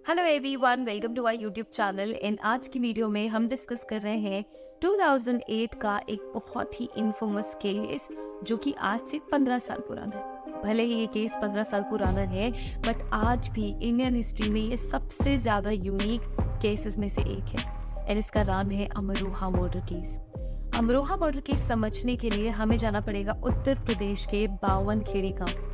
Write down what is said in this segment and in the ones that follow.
Hello everyone, welcome to our YouTube channel. And आज की video में हम डिस्कस कर रहे हैं 2008 का एक बहुत ही इन्फेमस केस जो कि आज से 15 साल पुराना है। भले ही ये केस 15 साल पुराना है, बट आज भी इंडियन हिस्ट्री में ये सबसे ज़्यादा यूनिक केसेस में से एक है। एंड इसका नाम है Amroha murder case. Amroha murder case समझने के लिए हमें जाना पड़ेगा उत्तर प्रदेश के बावनखेड़ी गांव।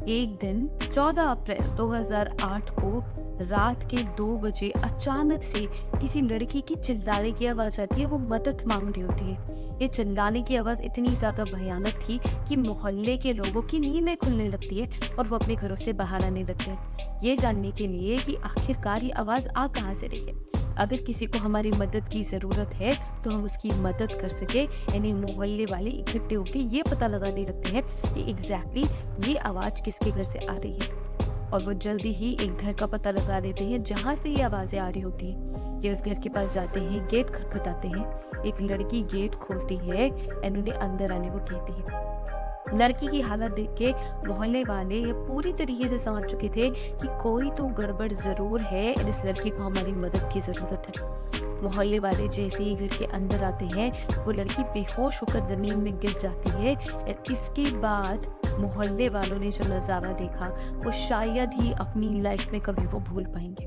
एक दिन 14 अप्रैल 2008 को रात के 2 बजे अचानक से किसी लड़की की चिल्लाने की आवाज आती है। वो मदद मांग रही होती है। ये चिल्लाने की आवाज इतनी ज्यादा भयानक थी कि मोहल्ले के लोगों की नींदें खुलने लगती है और वो अपने घरों से बाहर आने लगते हैं, ये जानने के लिए कि आखिरकार ये आवाज आ कहाँ से रही है। अगर किसी को हमारी मदद की ज़रूरत है तो हम उसकी मदद कर सके। यानी मोहल्ले वाले इकट्ठे होकर ये पता लगाने लगते हैं कि एग्जैक्टली ये आवाज़ किसके घर से आ रही है। और वो जल्दी ही एक घर का पता लगा देते हैं जहाँ से ये आवाज़ें आ रही होती हैं। ये उस घर के पास जाते हैं, गेट खटखटाते हैं। एक लड़की गेट खोलती है एंड उन्हें अंदर आने को कहती है। लड़की की हालत देख के मोहल्ले वाले ये पूरी तरीके से समझ चुके थे कि कोई तो गड़बड़ जरूर है, इस लड़की को हमारी मदद की जरूरत है। मोहल्ले वाले जैसे ही घर के अंदर आते हैं, वो लड़की बेहोश होकर जमीन में गिर जाती है। और इसके बाद मोहल्ले वालों ने जो नज़ारा देखा वो शायद ही अपनी लाइफ में कभी वो भूल पाएंगे।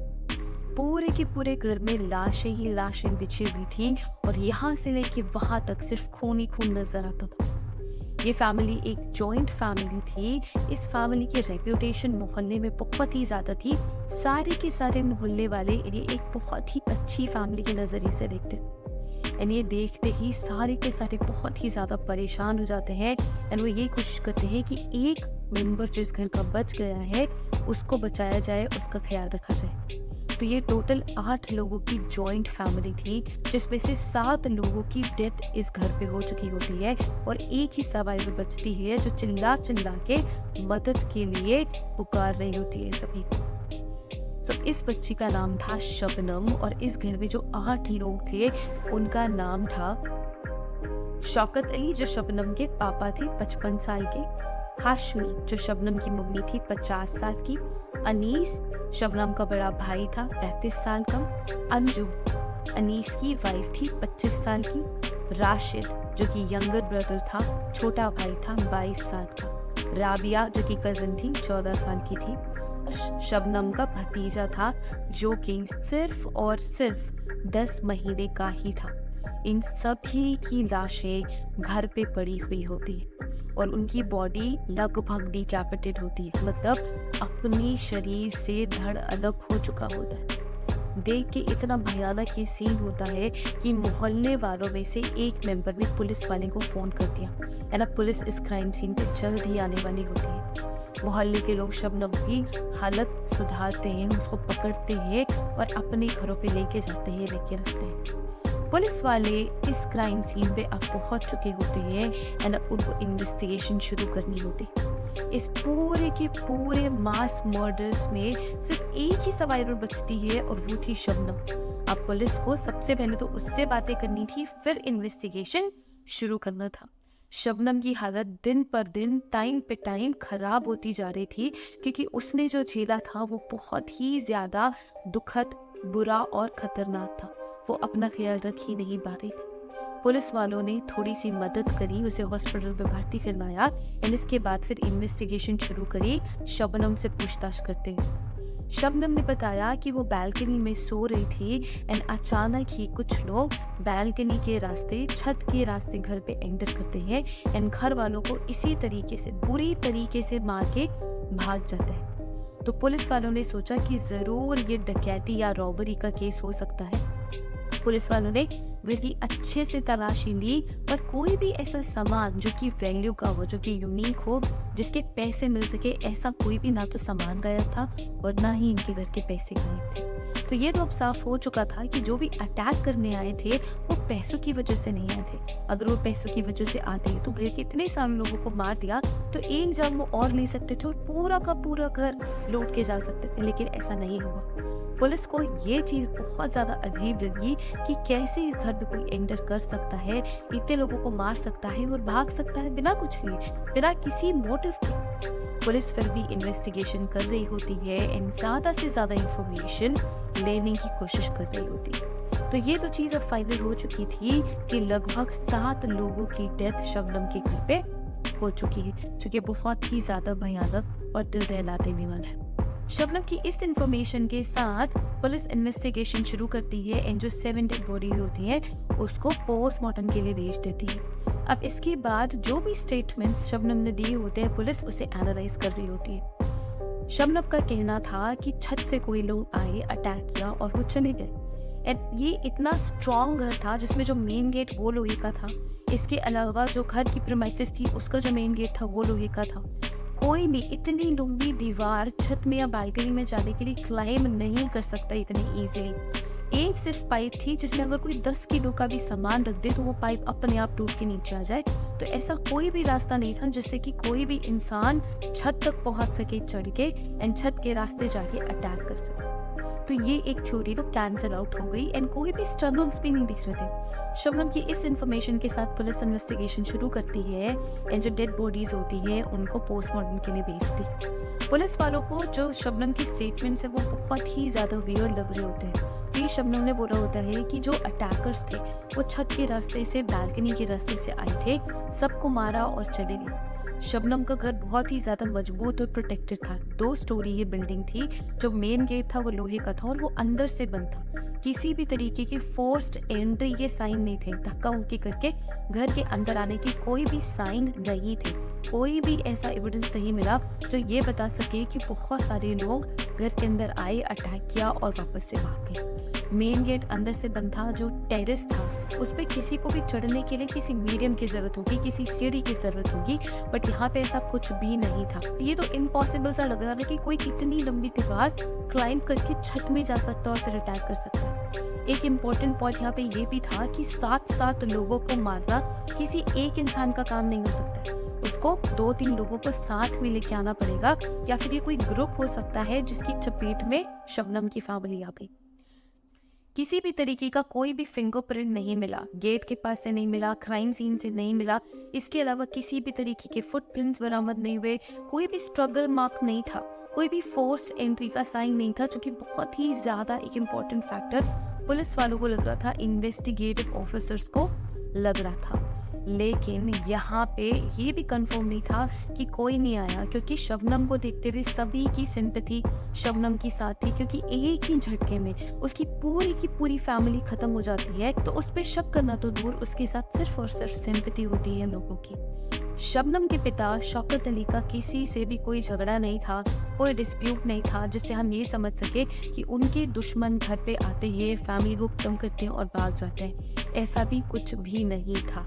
पूरे के पूरे घर में लाशें ही लाशें बिछी हुई थी और यहाँ से लेके वहां तक सिर्फ खून ही खून नजर आता था। ये फैमिली एक जॉइंट फैमिली थी। इस फैमिली की रेप्यूटेशन मोहल्ले में बहुत ही ज़्यादा थी। सारे के सारे मोहल्ले वाले इन्हें एक बहुत ही अच्छी फैमिली के नज़रिए से देखते एंड ये देखते ही सारे के सारे बहुत ही ज़्यादा परेशान हो जाते हैं। एंड वो ये कोशिश करते हैं कि एक मेंबर जिस घर का बच गया है उसको बचाया जाए, उसका ख्याल रखा जाए। तो ये टोटल 8 लोगों की जॉइंट फैमिली थी, जिसमें से 7 लोगों की डेथ इस घर पे हो चुकी होती है और एक ही सर्वाइवर बचती है जो चिल्ला चिल्ला के मदद के लिए पुकार रही होती है सभी को। तो इस बच्ची का नाम था शबनम और इस घर में जो 8 लोग थे उनका नाम था शौकत अली, जो शबनम के पापा थे 55 साल के, हाशमी जो शबनम की मम्मी थी 50 साल की, अनीस शबनम का बड़ा भाई था 35 साल का, अंजू अनीस की वाइफ थी 25 साल की, राशिद जो कि यंगर ब्रदर था, छोटा भाई था 22 साल का, राबिया जो कि कजन थी 14 साल की थी, शबनम का भतीजा था जो कि सिर्फ और सिर्फ 10 महीने का ही था। इन सभी की लाशें घर पे पड़ी हुई होती है और उनकी बॉडी लगभग डिकैपिटेड होती है, मतलब अपने शरीर से धड़ अलग हो चुका होता है। देख के इतना भयानक ये सीन होता है कि मोहल्ले वालों में से एक मेंबर ने पुलिस वाले को फोन कर दिया। एंड अब पुलिस इस क्राइम सीन पे जल्द ही आने वाली होती है। मोहल्ले के लोग शबनम की हालत सुधारते हैं, उसको पकड़ते हैं और अपने घरों पे लेके जाते हैं, लेके रखते हैं। पुलिस वाले इस क्राइम सीन पे अब पहुंच चुके होते हैं एंड उनको इन्वेस्टिगेशन शुरू करनी होती है। इस पूरे के पूरे मास मर्डर्स में सिर्फ एक ही सर्वाइवर बचती है और वो थी शबनम। अब पुलिस को सबसे पहले तो उससे बातें करनी थी, फिर इन्वेस्टिगेशन शुरू करना था। शबनम की हालत दिन पर दिन टाइम पे टाइम खराब होती जा रही थी क्योंकि उसने जो झेला था वो बहुत ही ज्यादा दुखद, बुरा और खतरनाक था। वो अपना ख्याल रख ही नहीं पा रही थी। पुलिस वालों ने थोड़ी सी मदद करी, उसे हॉस्पिटल में भर्ती करवाया एंड इसके बाद फिर इन्वेस्टिगेशन शुरू करी शबनम से पूछताछ करते हुए। शबनम ने बताया कि वो बालकनी में सो रही थी एंड अचानक ही कुछ लोग बालकनी के रास्ते, छत के रास्ते घर पे एंटर करते हैं एंड घर वालों को इसी तरीके से बुरी तरीके से मार के भाग जाते हैं। तो पुलिस वालों ने सोचा कि जरूर ये डकैती या रॉबरी का केस हो सकता है। पुलिस वालों ने घर की अच्छे से तलाशी ली, पर कोई भी ऐसा सामान जो कि वैल्यू का हो, जो कि यूनिक हो, जिसके पैसे मिल सके, ऐसा कोई भी ना तो सामान गायब था और ना ही इनके घर के पैसे गायब थे। तो ये तो अब साफ हो चुका था कि जो भी अटैक करने आए थे वो पैसों की वजह से नहीं आए थे। अगर वो पैसों की वजह से आते तो घर के इतने सारे लोगों को मार दिया तो एक जान वो और ले सकते थे और पूरा का पूरा घर लूट के जा सकते थे, लेकिन ऐसा नहीं हुआ। पुलिस को ये चीज बहुत ज्यादा अजीब लगी कि कैसे इस घर में कोई एंटर कर सकता है, इतने लोगों को मार सकता है और भाग सकता है बिना कुछ लिए, बिना किसी मोटिव के। पुलिस फिर भी इन्वेस्टिगेशन कर रही होती है एंड ज़्यादा से ज़्यादा इंफॉर्मेशन लेने की कोशिश कर रही होती है। तो ये तो चीज़ अब फाइनल हो चुकी थी कि लगभग 7 लोगों की डेथ शबनम के घर पे हो चुकी है, जो कि बहुत ही ज़्यादा भयानक और दिल दहला देने वाला है। शबनम की इस इंफॉर्मेशन के साथ पुलिस इन्वेस्टिगेशन शुरू करती है एंड जो 7 डेड बॉडी होती है उसको पोस्टमार्टम के लिए भेज देती है। अब इसके बाद जो भी स्टेटमेंट्स शबनम ने दिए होते हैं पुलिस उसे एनालाइज कर रही होती है। शबनम का कहना था कि छत से कोई लोग आए, अटैक किया और वो चले गए। एंड ये इतना स्ट्रॉन्ग घर था जिसमें जो मेन गेट वो लोहे का था, इसके अलावा जो घर की प्रीमाइसेस थी उसका जो मेन गेट था वो लोहे का था। कोई भी इतनी लंबी दीवार छत में या बालकनी में जाने के लिए क्लाइम नहीं कर सकता इतनी इजीली। एक सिर्फ पाइप थी जिसमें अगर कोई 10 किलो का भी सामान रख दे तो वो पाइप अपने आप टूट के नीचे आ जाए। तो ऐसा कोई भी रास्ता नहीं था जिससे कि कोई भी इंसान छत तक पहुंच सके चढ़ के एंड छत के रास्ते जाके अटैक कर सके। तो ये एक थ्योरी तो कैंसिल आउट हो गई एंड कोई भी स्टर्नल्स भी नहीं दिख रहे थे। शबनम की इस इंफॉर्मेशन के साथ पुलिस इन्वेस्टिगेशन शुरू करती है एंड जो डेड बॉडीज होती है उनको पोस्टमार्टम के लिए भेजती है। पुलिस वालों को जो शबनम की स्टेटमेंट्स है वो बहुत ही ज्यादा वियर्ड लग रहे होते हैं। तो शबनम ने बोला होता है कि जो अटैकर्स थे वो छत के रास्ते से बालकनी के रास्ते से आए थे, सबको मारा और चले गए। शबनम का घर बहुत ही ज्यादा मजबूत और प्रोटेक्टेड था। 2 स्टोरी ये बिल्डिंग थी, जो मेन गेट था वो लोहे का था और वो अंदर से बंद था। किसी भी तरीके की फोर्स्ड एंट्री के साइन नहीं थे, धक्का मुक्की करके घर के अंदर आने की कोई भी साइन नहीं थे। कोई भी ऐसा एविडेंस नहीं मिला जो ये बता सके कि बहुत सारे लोग घर के अंदर आए, अटैक किया और वापस से भाग गए। मेन गेट अंदर से बंद था। जो टेरेस था उस पे किसी को भी चढ़ने के लिए किसी मीडियम की जरूरत होगी, किसी सीढ़ी की जरूरत होगी, बट यहाँ पे ऐसा कुछ भी नहीं था। ये तो इम्पॉसिबल सा लग रहा था कि कोई इतनी लंबी दीवार क्लाइंब करके छत में जा सकता और फिर अटैक कर सकता है। एक इम्पोर्टेंट पॉइंट यहाँ पे ये भी था कि 7 लोगों को मारना किसी एक इंसान का काम नहीं हो सकता है। उसको 2-3 लोगों को साथ में लेके आना पड़ेगा, या फिर ये कोई ग्रुप हो सकता है जिसकी चपेट में शबनम की फैमिली आ गई। किसी भी तरीके का कोई भी फिंगरप्रिंट नहीं मिला, गेट के पास से नहीं मिला, क्राइम सीन से नहीं मिला। इसके अलावा किसी भी तरीके के फुटप्रिंट्स बरामद नहीं हुए, कोई भी स्ट्रगल मार्क नहीं था, कोई भी फोर्स एंट्री का साइन नहीं था, जो कि बहुत ही ज्यादा एक इम्पोर्टेंट फैक्टर पुलिस वालों को लग रहा था, इन्वेस्टिगेटिव ऑफिसर्स को लग रहा था। लेकिन यहाँ पे ये भी कंफर्म नहीं था कि कोई नहीं आया, क्योंकि शबनम को देखते हुए सभी की सिंपैथी शबनम की साथ थी, क्योंकि एक ही झटके में उसकी पूरी की पूरी फैमिली खत्म हो जाती है। तो उस पर शक करना तो दूर, उसके साथ सिर्फ और सिर्फ सिंपैथी होती है लोगों की। शबनम के पिता शौकत अली का किसी से भी कोई झगड़ा नहीं था, कोई डिस्प्यूट नहीं था जिससे हम ये समझ सके कि उनके दुश्मन घर पे आते हैं, फैमिली को खत्म करते हैं और भाग जाते हैं। ऐसा भी कुछ भी नहीं था।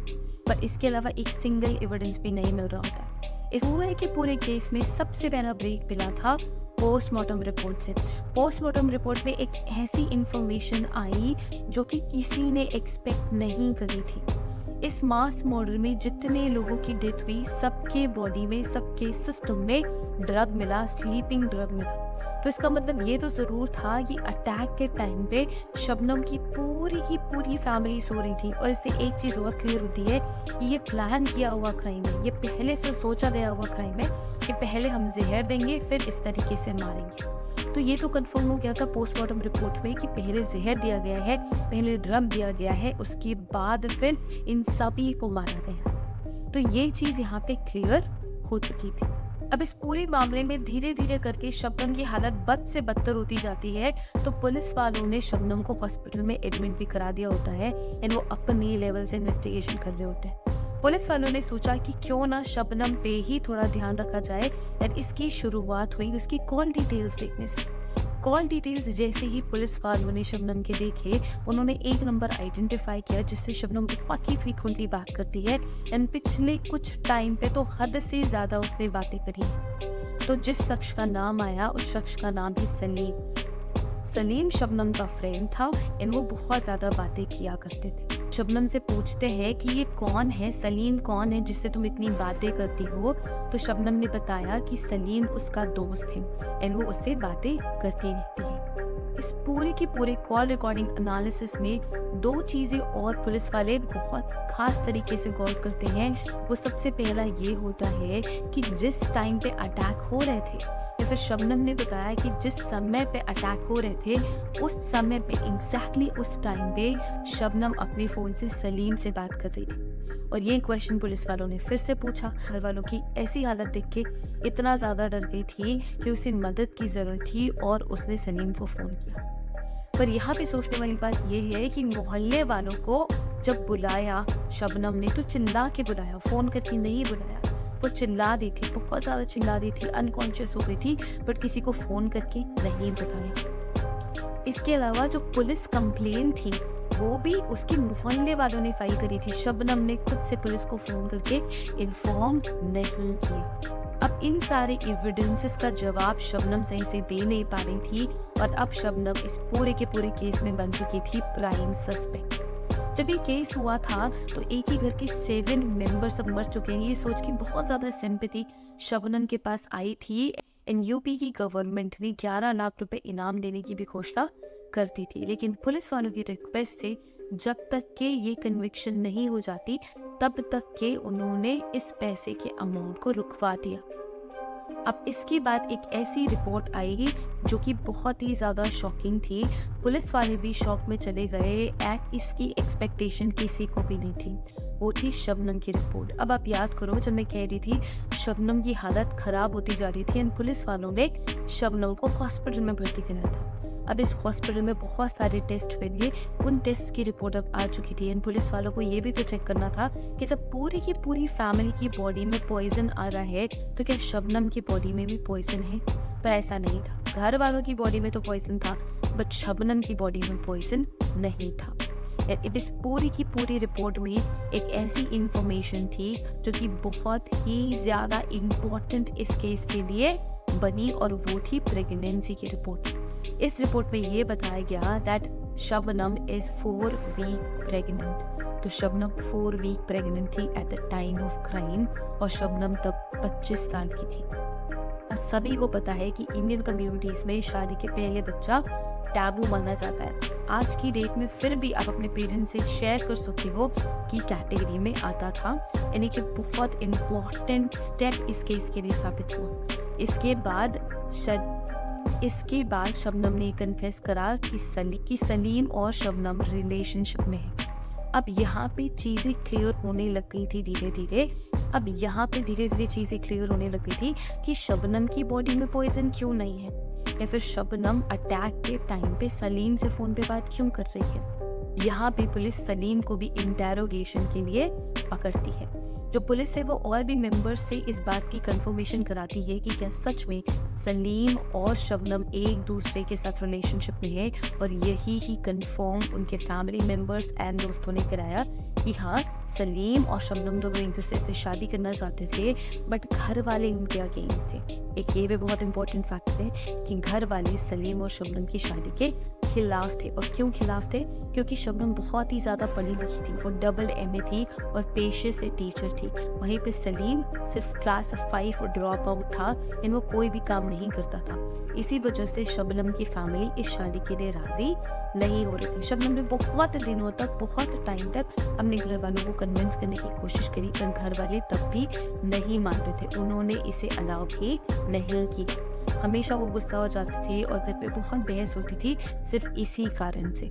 पर इसके अलावा एक सिंगल एविडेंस भी नहीं मिल रहा होता। इस पूरे के पूरे केस में सबसे पहला ब्रेक मिला था पोस्टमार्टम रिपोर्ट से। पोस्टमार्टम रिपोर्ट में एक ऐसी इंफॉर्मेशन आई जो कि किसी ने एक्सपेक्ट नहीं करी थी। इस मास मर्डर में जितने लोगों की डेथ हुई, सबके बॉडी में, सबके सिस्टम में ड्रग मिला, स्लीपिंग ड्रग मिला। तो इसका मतलब ये तो जरूर था कि अटैक के टाइम पे शबनम की पूरी फैमिली सो रही थी। और इससे एक चीज और क्लियर होती है कि ये प्लान किया हुआ क्राइम है, ये पहले से सोचा गया हुआ क्राइम है कि पहले हम जहर देंगे फिर इस तरीके से मारेंगे। तो ये तो कंफर्म हो गया था पोस्टमार्टम रिपोर्ट में कि पहले जहर दिया गया है, पहले ड्रग दिया गया है, उसके बाद फिर इन सभी को मारा गया। तो ये चीज यहाँ पे क्लियर हो चुकी थी। अब इस पूरे मामले में धीरे धीरे करके शबनम की हालत बद से बदतर होती जाती है। तो पुलिस वालों ने शबनम को हॉस्पिटल में एडमिट भी करा दिया होता है एंड वो अपने लेवल से इन्वेस्टिगेशन कर रहे होते हैं। पुलिस वालों ने सोचा कि क्यों ना शबनम पे ही थोड़ा ध्यान रखा जाए और इसकी शुरुआत हुई उसकी कॉल डिटेल्स देखने से। कॉल डिटेल्स जैसे ही पुलिस वालों ने शबनम के देखे, उन्होंने एक नंबर आइडेंटिफाई किया जिससे शबनम बहुत ही फ्रीक्वेंटली बात करती है एंड पिछले कुछ टाइम पे तो हद से ज्यादा उसने बातें करी। तो जिस शख्स का नाम आया उस शख्स का नाम है सलीम शबनम का फ्रेंड था एंड वो बहुत ज्यादा बातें किया करते थे। शबनम से पूछते हैं कि ये कौन है, सलीम कौन है जिससे तुम इतनी बातें करती हो। तो शबनम ने बताया कि सलीम उसका दोस्त है एंड वो उससे बातें करती रहती है। इस पूरे की पूरे कॉल रिकॉर्डिंग एनालिसिस में दो चीज़ें और पुलिस वाले बहुत खास तरीके से गौर करते हैं। वो सबसे पहला ये होता है कि जिस टाइम पे अटैक हो रहे थे, या फिर शबनम ने बताया कि जिस समय पे अटैक हो रहे थे उस समय पे एग्जैक्टली उस टाइम पे शबनम अपने फ़ोन से सलीम से बात कर रही थी। और ये क्वेश्चन पुलिस वालों ने फिर से पूछा। घर वालों की ऐसी हालत देख के इतना ज़्यादा डर गई थी कि उसे मदद की ज़रूरत थी और उसने सलीम को फ़ोन किया। पर यहाँ पे सोचने वाली बात ये है कि मोहल्ले वालों को जब बुलाया शबनम ने तो चिल्ला के बुलाया, फ़ोन करके नहीं बुलाया। वो चिल्ला दी थी, बहुत ज़्यादा चिल्ला दी थी, अनकॉन्शियस हो गई थी, बट किसी को फ़ोन करके नहीं बुलाया। इसके अलावा जो पुलिस कंप्लेन थी वो भी उसके मोहल्ले वालों ने फाइल करी थी। शबनम ने खुद से पुलिस को फोन करके इन्फॉर्म नहीं किया। अब इन सारे एविडेंसेस का जवाब शबनम सही से दे नहीं पा रही थी और अब शबनम इस पूरे के पूरे केस में बन चुकी थी प्राइम सस्पेक्ट। जब ये केस हुआ था तो एक ही घर के 7 मेंबर्स अब मर चुके हैं। ये सोच के बहुत ज्यादा सिंपैथी शबनम के पास आई थी। यूपी की गवर्नमेंट ने 11 लाख रुपए इनाम देने की भी घोषणा करती थी, लेकिन पुलिस वालों की रिक्वेस्ट से जब तक के ये कन्विक्शन नहीं हो जाती तब तक के उन्होंने इस पैसे के अमाउंट को रुकवा दिया। अब इसके बाद एक ऐसी रिपोर्ट आई जो कि बहुत ही ज़्यादा शॉकिंग थी। पुलिस वाले भी शॉक में चले गए। इसकी एक्सपेक्टेशन किसी को भी नहीं थी। वो थी शबनम की रिपोर्ट। अब आप याद करो जब मैं कह रही थी शबनम की हालत खराब होती जा रही थी एंड पुलिस वालों ने शबनम को हॉस्पिटल में भर्ती कराया था। अब इस हॉस्पिटल में बहुत सारे टेस्ट हुए थे, उन टेस्ट की रिपोर्ट अब आ चुकी थी एंड पुलिस वालों को ये भी तो चेक करना था कि जब पूरी की पूरी फैमिली की बॉडी में पॉइजन आ रहा है तो क्या शबनम की बॉडी में भी पॉइजन है। पर ऐसा नहीं था। घर वालों की बॉडी में तो पॉइजन था बट शबनम की बॉडी में पॉइजन नहीं था। इस पूरी की पूरी रिपोर्ट में एक ऐसी इंफॉर्मेशन थी जो कि बहुत ही ज़्यादा इम्पोर्टेंट इस केस के लिए बनी और वो थी प्रेगनेंसी की रिपोर्ट। इस रिपोर्ट में ये बताया गया that Shabnam is 4 week pregnant. तो शबनम 4 वीक प्रेग्नेंट थी at the time of crime और शबनम तब 25 साल की थी। अब सभी को पता है कि इंडियन कम्युनिटीज में शादी के पहले बच्चा टैबू माना जाता है। आज की डेट में फिर भी आप अपने पेरेंट्स से शेयर कर सकते हो कि कैटेगरी में आता था, यानी कि बहुत इम्पोर्टेंट स्टेप इस केस के लिए साबित हुआ। इसके बाद शबनम ने कन्फेस करा कि सलीम और शबनम रिलेशनशिप में है। अब यहाँ पे चीज़ें क्लियर होने लग गई थी धीरे धीरे। अब यहाँ पे धीरे धीरे चीज़ें क्लियर होने लग गई थी कि शबनम की बॉडी में पॉइजन क्यों नहीं है, या फिर शबनम अटैक के टाइम पे सलीम से फ़ोन पे बात क्यों कर रही है। यहाँ पे पुलिस सलीम को भी इंटेरोगेशन के लिए पकड़ती है। जो पुलिस है वो और भी मेंबर्स से इस बात की कंफर्मेशन कराती है कि क्या सच में सलीम और शबनम एक दूसरे के साथ रिलेशनशिप में है, और यही ही कंफर्म उनके फैमिली मेंबर्स एंड दोस्तों ने कराया कि हाँ सलीम और शबनम दोनों एक दूसरे से शादी करना चाहते थे बट घर वाले उनके अगेंस्ट थे। एक ये भी बहुत इंपॉर्टेंट फैक्ट है कि घर वाले सलीम और शबनम की शादी के खिलाफ थे। और क्यों खिलाफ थे? क्योंकि शबनम बहुत ही ज़्यादा पढ़ी लिखी थी, वो डबल MA थी और पेशे से टीचर थी। वहीं पे सलीम सिर्फ क्लास 5 और ड्रॉप आउट था, इन वो कोई भी काम नहीं करता था। इसी वजह से शबनम की फैमिली इस शादी के लिए राजी नहीं हो रही थी। शबनम ने बहुत दिनों तक, बहुत टाइम तक अपने घर वालों को कन्विंस करने की कोशिश करी, पर घर वाले तब भी नहीं मान रहे थे। उन्होंने इसे अलाउ भी नहीं की। हमेशा वो गुस्सा हो जाते थे और घर पे बहुत बहस होती थी सिर्फ इसी कारण से।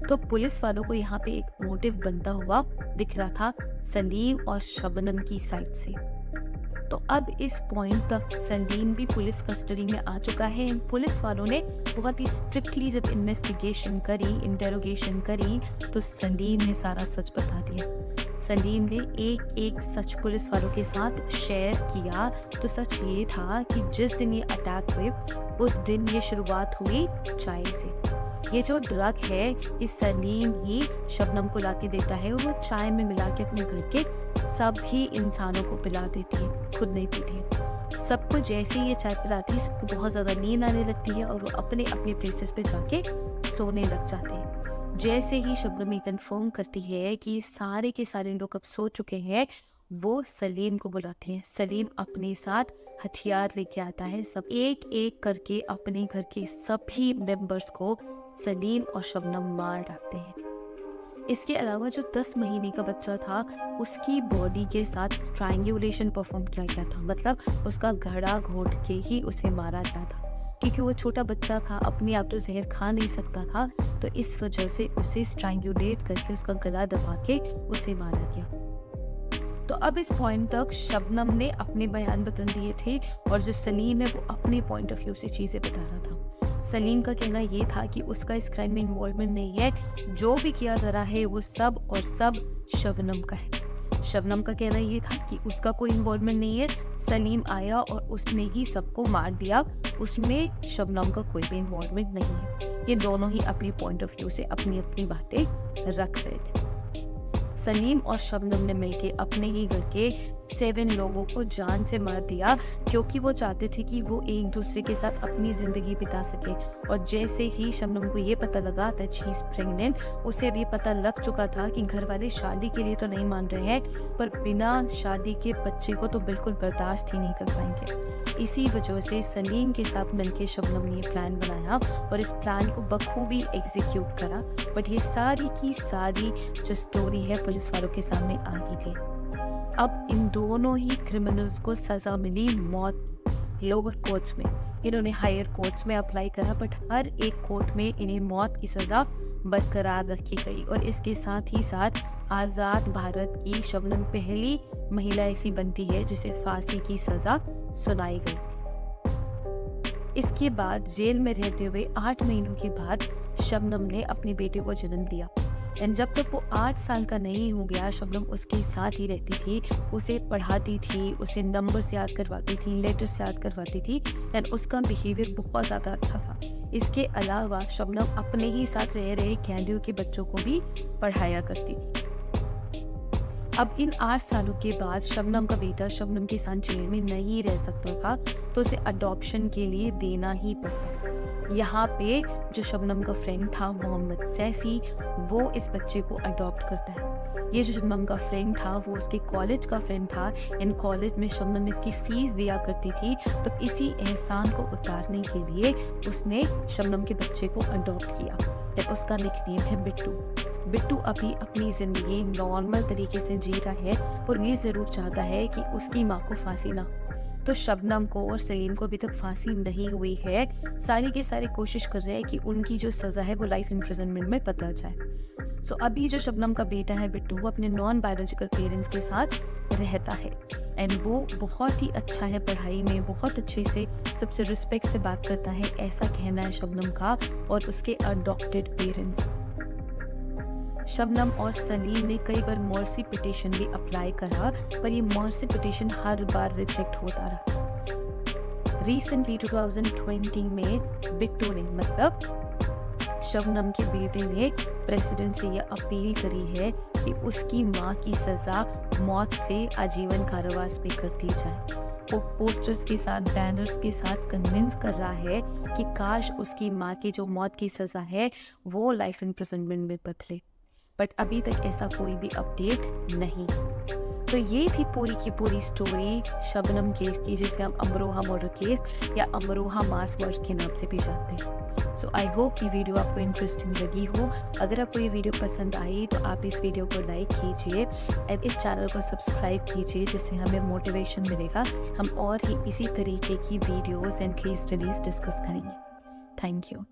तो पुलिस वालों को यहाँ पे एक मोटिव बनता हुआ दिख रहा था सलीम और शबनम की साइड से। तो अब इस पॉइंट तक सलीम भी पुलिस कस्टडी में आ चुका है। पुलिस वालों ने बहुत ही स्ट्रिक्टली जब इन्वेस्टिगेशन करी, इंटेरोगेशन करी, तो सलीम ने सारा सच बता दिया। सलीम ने एक सच पुलिस वालों के साथ शेयर किया। तो सच ये था कि जिस दिन ये अटैक हुए उस दिन ये शुरुआत हुई चाय से। ये जो ड्रग है ये सलीम ही शबनम को लाके देता है और वो चाय में मिला के अपने घर के सभी इंसानों को पिला देती है, खुद नहीं पीती। सबको जैसे ही ये चाय पिलाती है सबको बहुत ज़्यादा नींद आने लगती है और वो अपने अपने प्लेसेस पे जाके सोने लग जाते हैं। जैसे ही शबनम ये कंफर्म करती है कि सारे के सारे लोग अब सो चुके हैं वो सलीम को बुलाती है। सलीम अपने साथ हथियार लेके आता है। सब एक एक करके अपने घर के सभी मेंबर्स को सलीम और शबनम मार डालते हैं। इसके अलावा जो 10 महीने का बच्चा था उसकी बॉडी के साथ स्ट्रैंगुलेशन परफॉर्म किया गया था, मतलब उसका घड़ा घोट के ही उसे मारा गया था, क्योंकि वो छोटा बच्चा था, अपने आप तो जहर खा नहीं सकता था, तो इस वजह से उसे स्ट्रैंगुलेट करके उसका गला दबा के उसे मारा गया। तो अब इस पॉइंट तक शबनम ने अपने बयान बदल दिए थे और जो सलीम है वो अपने पॉइंट ऑफ व्यू से चीज़ें बता रहा था। सलीम का कहना ये था कि उसका इस क्राइम में इन्वॉल्वमेंट नहीं है, जो भी किया जा रहा है वो सब और सब शबनम का है। शबनम का कहना ये था कि उसका कोई इन्वॉल्वमेंट नहीं है, सलीम आया और उसने ही सबको मार दिया, उसमें शबनम का कोई भी इन्वॉल्वमेंट नहीं है। ये दोनों ही अपने पॉइंट ऑफ व्यू से अपनी अपनी बातें रख रहे थे। सलीम और शबनम ने मिलकर अपने ही घर के 7 लोगों को जान से मार दिया, क्योंकि वो चाहते थे कि वो एक दूसरे के साथ अपनी जिंदगी बिता सके। और जैसे ही शबनम को ये पता लगा दैट शी इज प्रेग्नेंट, उसे भी पता लग चुका था कि घर वाले शादी के लिए तो नहीं मान रहे हैं, पर बिना शादी के बच्चे को तो बिल्कुल बर्दाश्त ही नहीं कर पाएंगे। इसी वजह से सलीम के साथ मिलकर शबनम ने ये प्लान बनाया और इस प्लान को बखूबी एग्जीक्यूट करा। बट ये सारी की सारी जो स्टोरी है पुलिस वालों के सामने आ ही गई। अब इन दोनों ही क्रिमिनल्स को सजा मिली मौत। लोअर कोर्ट्स में इन्होंने हायर कोर्ट्स में अप्लाई करा, बट हर एक कोर्ट में इन्हें मौत की सजा बरकरार रखी गई। और इसके साथ ही साथ आज़ाद भारत की शबनम पहली महिला ऐसी बनती है जिसे फांसी की सजा सुनाई गई। इसके बाद जेल में रहते हुए 8 महीनों के बाद शबनम ने अपने बेटे को जन्म दिया। एंड जब तक वो 8 साल का नहीं हो गया, शबनम उसके साथ ही रहती थी, उसे पढ़ाती थी, उसे नंबर्स याद करवाती थी, लेटर्स याद करवाती थी, एंड उसका बिहेवियर बहुत ज़्यादा अच्छा था। इसके अलावा शबनम अपने ही साथ रह रहे कैदियों के बच्चों को भी पढ़ाया करती थी। अब इन 8 सालों के बाद शबनम का बेटा शबनम के साथ जेल में नहीं रह सकता था, तो उसे अडॉप्शन के लिए देना ही पड़ता। यहाँ पे जो शबनम का फ्रेंड था मोहम्मद सैफी, वो इस बच्चे को अडॉप्ट करता है। ये जो शबनम का फ्रेंड था वो उसके कॉलेज का फ्रेंड था, इन कॉलेज में शबनम इसकी फीस दिया करती थी, तो इसी एहसान को उतारने के लिए उसने शबनम के बच्चे को अडॉप्ट किया। फिर उसका निकनेम है बिट्टू। बिट्टू अभी अपनी ज़िंदगी नॉर्मल तरीके से जी रहा है और ये ज़रूर चाहता है कि उसकी माँ को फांसी ना। तो शबनम को और सलीम को अभी तक फांसी नहीं हुई है। सारी के सारे कोशिश कर रहे हैं कि उनकी जो सज़ा है वो लाइफ इम्प्रिजनमेंट में बदल जाए। सो अभी जो शबनम का बेटा है बिट्टू, वो अपने नॉन बायोलॉजिकल पेरेंट्स के साथ रहता है एंड वो बहुत ही अच्छा है पढ़ाई में, बहुत अच्छे से सबसे रिस्पेक्ट से बात करता है, ऐसा कहना है शबनम का और उसके अडॉप्टेड पेरेंट्स। शबनम और सलीम ने कई बार मर्सी पिटीशन भी अप्लाई करा, पर ये मर्सी पिटीशन हर बार रिजेक्ट होता रहा। रिसेंटली 2020 में बिट्टू ने, मतलब शबनम के बेटे ने, प्रेसिडेंट से यह अपील करी है कि उसकी माँ की सजा मौत से आजीवन कारावास पे कर दी जाए। वो पोस्टर्स के साथ, बैनर्स के साथ कन्विंस कर रहा है कि काश उसकी माँ की जो मौत की सजा है वो लाइफ इम्प्रिजनमेंट में बदले, बट अभी तक ऐसा कोई भी अपडेट नहीं। तो ये थी पूरी की पूरी स्टोरी शबनम केस की, जिसे हम अमरोहा मर्डर केस या अमरोहा मास मर्डर के नाम से भी जानते हैं। सो आई होप ये वीडियो आपको इंटरेस्टिंग लगी हो। अगर आपको ये वीडियो पसंद आई तो आप इस वीडियो को लाइक कीजिए एंड इस चैनल को सब्सक्राइब कीजिए, जिससे हमें मोटिवेशन मिलेगा। हम और ही इसी तरीके की videos and case studies discuss करेंगे। Thank you.